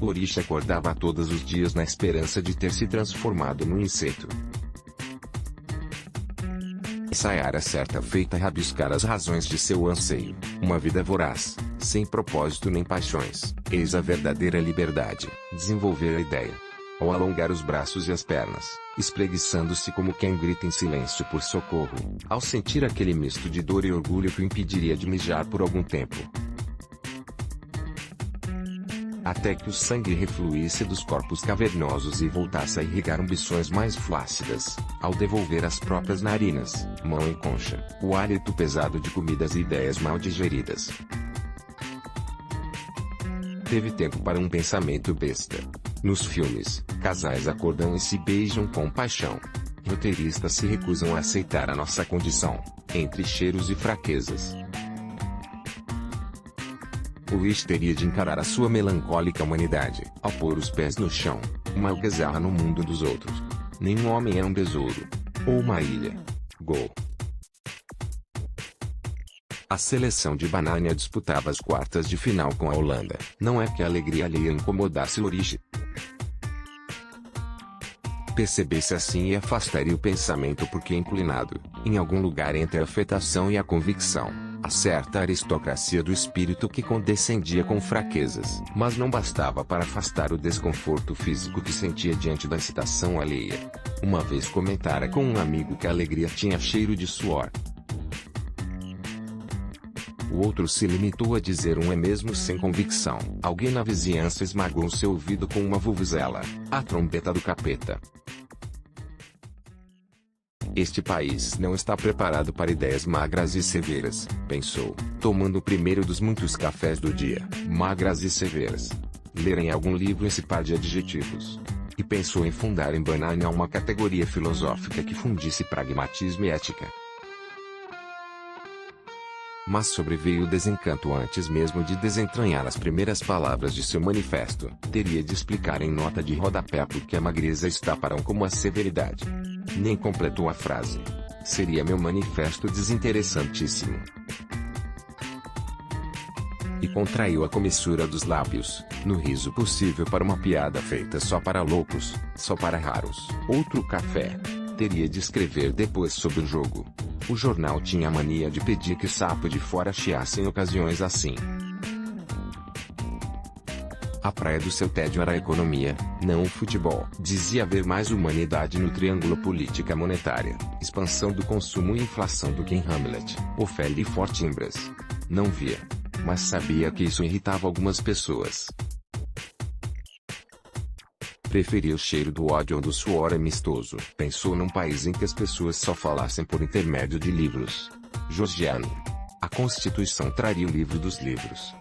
O Ouriche acordava todos os dias na esperança de ter se transformado num inseto. Sayara certa feita rabiscar as razões de seu anseio. Uma vida voraz, sem propósito nem paixões. Eis a verdadeira liberdade. Desenvolver a ideia. Ao alongar os braços e as pernas, espreguiçando-se como quem grita em silêncio por socorro, ao sentir aquele misto de dor e orgulho que o impediria de mijar por algum tempo. Até que o sangue refluísse dos corpos cavernosos e voltasse a irrigar ambições mais flácidas, ao devolver às próprias narinas, mão em concha, o hálito pesado de comidas e ideias mal digeridas. Teve tempo para um pensamento besta. Nos filmes, casais acordam e se beijam com paixão. Roteiristas se recusam a aceitar a nossa condição, entre cheiros e fraquezas. O Ouriche teria de encarar a sua melancólica humanidade, ao pôr os pés no chão, uma algazarra no mundo dos outros. Nenhum homem é um besouro. Ou uma ilha. Gol. A seleção de Banânia disputava as quartas de final com a Holanda. Não é que a alegria alheia incomodasse Ouriche. Percebesse assim e afastaria o pensamento porque inclinado, em algum lugar entre a afetação e a convicção, a certa aristocracia do espírito que condescendia com fraquezas. Mas não bastava para afastar o desconforto físico que sentia diante da excitação alheia. Uma vez comentara com um amigo que a alegria tinha cheiro de suor. O outro se limitou a dizer um é mesmo sem convicção. Alguém na vizinhança esmagou seu ouvido com uma vuvuzela, a trombeta do capeta. Este país não está preparado para ideias magras e severas, pensou, tomando o primeiro dos muitos cafés do dia. Magras e severas. Ler em algum livro esse par de adjetivos. E pensou em fundar em Banânia uma categoria filosófica que fundisse pragmatismo e ética. Mas sobreveio o desencanto antes mesmo de desentranhar as primeiras palavras de seu manifesto. Teria de explicar em nota de rodapé por que a magreza está para um como a severidade. Nem completou a frase. Seria meu manifesto desinteressantíssimo. E contraiu a comissura dos lábios, no riso possível para uma piada feita só para loucos, só para raros. Outro café. Teria de escrever depois sobre o jogo. O jornal tinha a mania de pedir que sapo de fora chiasse em ocasiões assim. A praia do seu tédio era a economia, não o futebol. Dizia haver mais humanidade no triângulo política monetária, expansão do consumo e inflação do que em Hamlet, Ofélia e Fortinbras. Não via. Mas sabia que isso irritava algumas pessoas. Preferia o cheiro do ódio ou do suor amistoso. Pensou num país em que as pessoas só falassem por intermédio de livros. Georgiano. A Constituição traria o livro dos livros.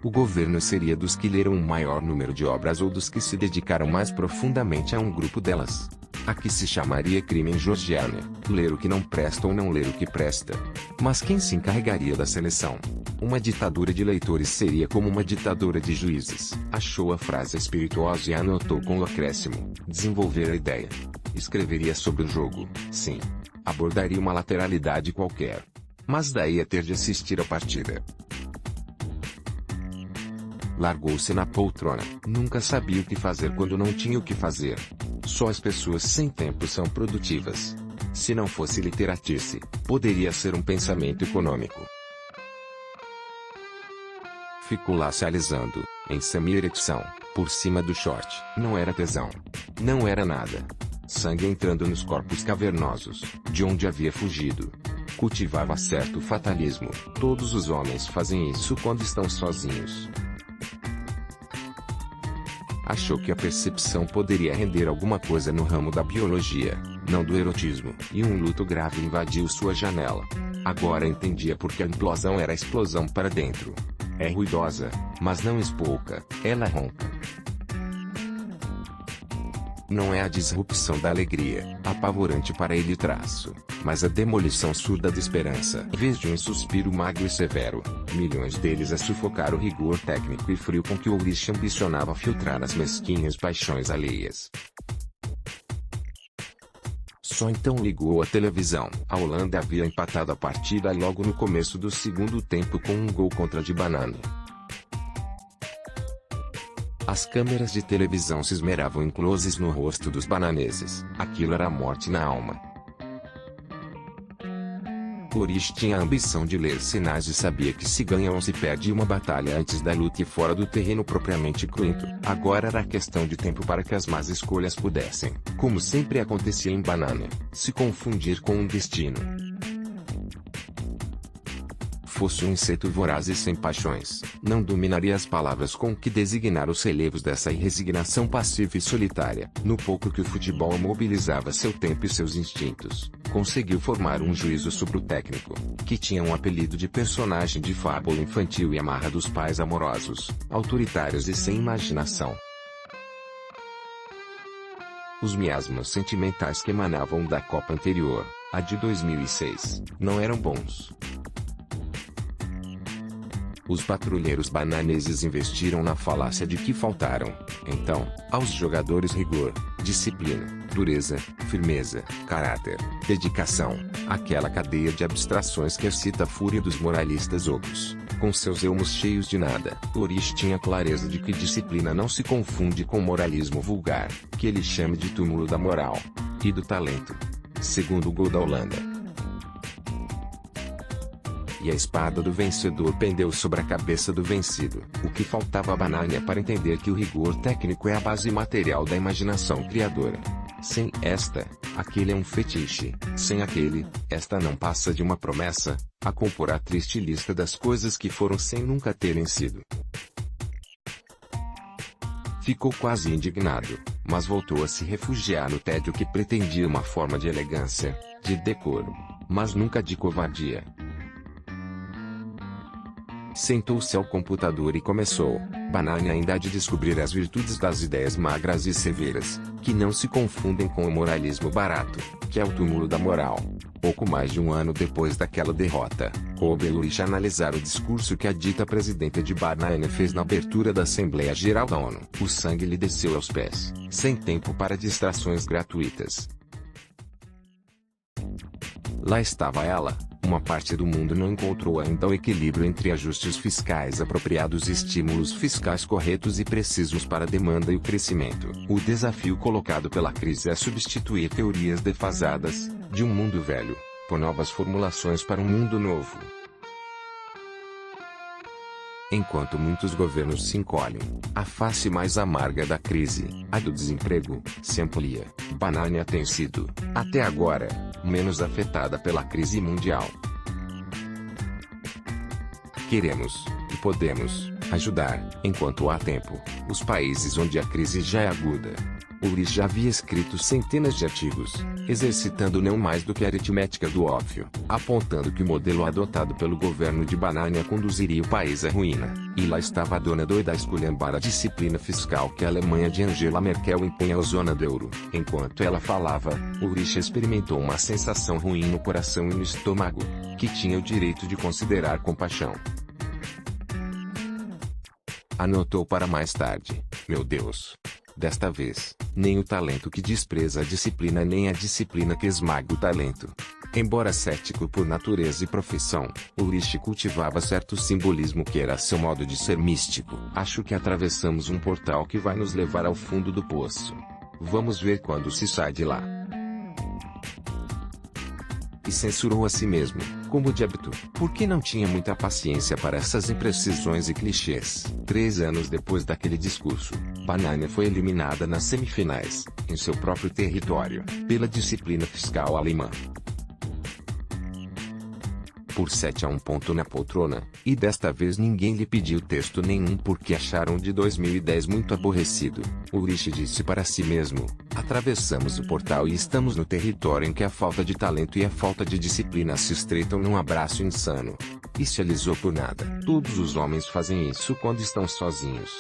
O governo seria dos que leram um maior número de obras ou dos que se dedicaram mais profundamente a um grupo delas. Aqui se chamaria crime em Georgiana, ler o que não presta ou não ler o que presta. Mas quem se encarregaria da seleção? Uma ditadura de leitores seria como uma ditadura de juízes. Achou a frase espirituosa e anotou com o acréscimo. Desenvolver a ideia. Escreveria sobre o jogo, sim. Abordaria uma lateralidade qualquer. Mas daí a ter de assistir a partida. Largou-se na poltrona. Nunca sabia o que fazer quando não tinha o que fazer. Só as pessoas sem tempo são produtivas. Se não fosse literatice, poderia ser um pensamento econômico. Ficou lá se alisando, em semi-ereção, por cima do short. Não era tesão. Não era nada. Sangue entrando nos corpos cavernosos, de onde havia fugido. Cultivava certo fatalismo. Todos os homens fazem isso quando estão sozinhos. Achou que a percepção poderia render alguma coisa no ramo da biologia, não do erotismo. E um luto grave invadiu sua janela. Agora entendia por que a implosão era a explosão para dentro. É ruidosa, mas não espouca, ela ronca. Não é a disrupção da alegria, apavorante para ele traço, mas a demolição surda da esperança. Em vez de um suspiro magro e severo, milhões deles a sufocar o rigor técnico e frio com que o Ouriche ambicionava filtrar as mesquinhas paixões alheias. Só então ligou a televisão. A Holanda havia empatado a partida logo no começo do segundo tempo com um gol contra de Banânia. As câmeras de televisão se esmeravam em closes no rosto dos bananeses. Aquilo era morte na alma. Ulrich tinha a ambição de ler sinais e sabia que se ganha ou se perde uma batalha antes da luta e fora do terreno propriamente cruento. Agora era questão de tempo para que as más escolhas pudessem, como sempre acontecia em Banania, se confundir com um destino. Fosse um inseto voraz e sem paixões, não dominaria as palavras com que designar os relevos dessa resignação passiva e solitária. No pouco que o futebol mobilizava seu tempo e seus instintos, conseguiu formar um juízo sobre o técnico, que tinha um apelido de personagem de fábula infantil e amarra dos pais amorosos, autoritários e sem imaginação. Os miasmas sentimentais que emanavam da Copa anterior, a de 2006, não eram bons. Os patrulheiros bananeses investiram na falácia de que faltaram, então, aos jogadores rigor, disciplina, dureza, firmeza, caráter, dedicação, aquela cadeia de abstrações que excita a fúria dos moralistas ogros. Com seus elmos cheios de nada, Ulrich tinha clareza de que disciplina não se confunde com moralismo vulgar, que ele chama de túmulo da moral e do talento. Segundo o gol da Holanda. E a espada do vencedor pendeu sobre a cabeça do vencido. O que faltava a Banania para entender que o rigor técnico é a base material da imaginação criadora. Sem esta, aquele é um fetiche. Sem aquele, esta não passa de uma promessa, a compor a triste lista das coisas que foram sem nunca terem sido. Ficou quase indignado, mas voltou a se refugiar no tédio que pretendia uma forma de elegância, de decoro, mas nunca de covardia. Sentou-se ao computador e começou. Banania ainda há de descobrir as virtudes das ideias magras e severas, que não se confundem com o moralismo barato, que é o túmulo da moral. Pouco mais de um ano depois daquela derrota, coube a Ulrich analisar o discurso que a dita presidenta de Banania fez na abertura da Assembleia Geral da ONU. O sangue lhe desceu aos pés, sem tempo para distrações gratuitas. Lá estava ela. Uma parte do mundo não encontrou ainda o equilíbrio entre ajustes fiscais apropriados e estímulos fiscais corretos e precisos para a demanda e o crescimento. O desafio colocado pela crise é substituir teorias defasadas, de um mundo velho, por novas formulações para um mundo novo. Enquanto muitos governos se encolhem, a face mais amarga da crise, a do desemprego, se amplia. Banania tem sido, até agora, menos afetada pela crise mundial. Queremos, e podemos, ajudar, enquanto há tempo, os países onde a crise já é aguda. Ulrich já havia escrito centenas de artigos, exercitando não mais do que a aritmética do óbvio, apontando que o modelo adotado pelo governo de Banania conduziria o país à ruína. E lá estava a dona doida a esculhambar a disciplina fiscal que a Alemanha de Angela Merkel impunha à zona do euro. Enquanto ela falava, Ulrich experimentou uma sensação ruim no coração e no estômago, que tinha o direito de considerar compaixão. Anotou para mais tarde: meu Deus! Desta vez, nem o talento que despreza a disciplina nem a disciplina que esmaga o talento. Embora cético por natureza e profissão, Ulrich cultivava certo simbolismo que era seu modo de ser místico. Acho que atravessamos um portal que vai nos levar ao fundo do poço. Vamos ver quando se sai de lá. E censurou a si mesmo, como de hábito, porque não tinha muita paciência para essas imprecisões e clichês. 3 anos depois daquele discurso, Banania foi eliminada nas semifinais, em seu próprio território, pela disciplina fiscal alemã. Por 7-1 na poltrona, e desta vez ninguém lhe pediu texto nenhum porque acharam o de 2010 muito aborrecido. Ulrich disse para si mesmo: atravessamos o portal e estamos no território em que a falta de talento e a falta de disciplina se estreitam num abraço insano. E se alisou por nada. Todos os homens fazem isso quando estão sozinhos.